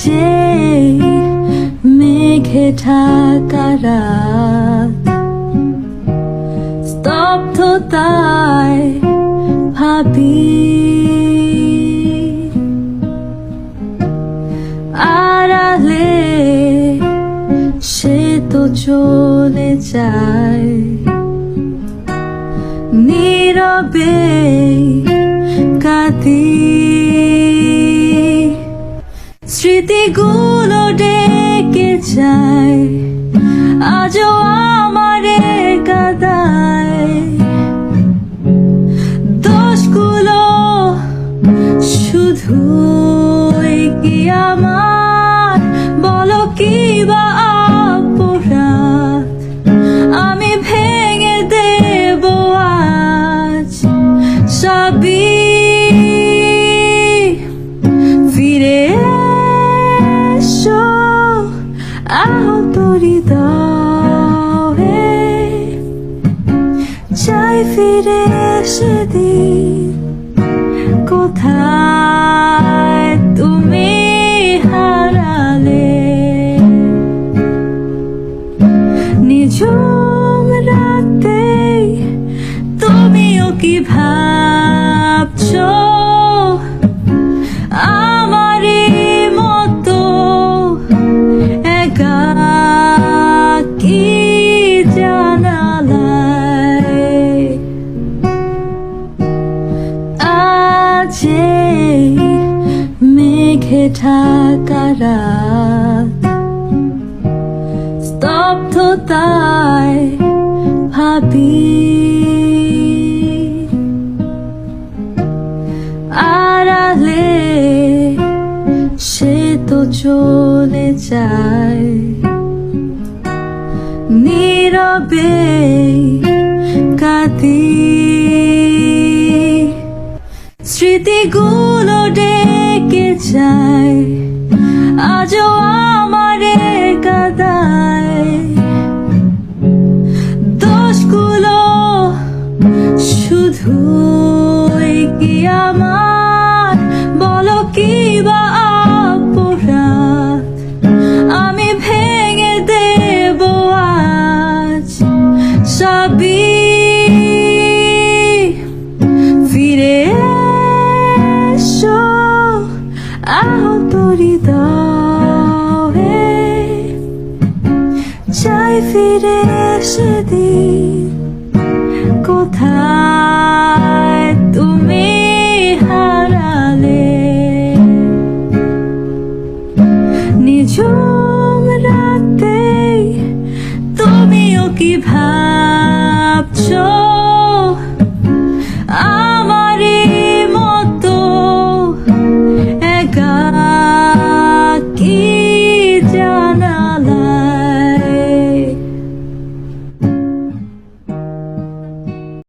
যে মেঘে ঢাকা রাত, স্তব্ধতায় ভাবি আড়ালে সে তো চলে যায়, নীরবে কাঁদি। স্মৃতিগুলো ডেকে যায়, আজও আমারে কাঁদায়। দোষগুলো শুধুই কি আমার, বলো কি বা অপরাধ? আমি ভেঙে দেব আজ সবই। ফিরে এসো আহত হৃদয়ে, চাই ফিরে সেদিন কোথায় তুমি হারালে। নিঝুম রাতে তুমিও কি ভাবছো আমারই মতো একাকী জানালায়? আজ মেঘে ঢাকা রাত, স্তব্ধতায় ভাবি আড়ালে সে তো চলে যায়, নীরবে কাঁদি। স্মৃতিগুলো ডেকে যায়, আজও আমারে কাঁদায়। দোষগুলো শুধুই কি আমার, বলো কি বা অপরাধ? আমি ভেঙে দেব আজ সবই। ফিরে এসো আহত হৃদয়ে, চাই ফিরে সেদিন কোথায়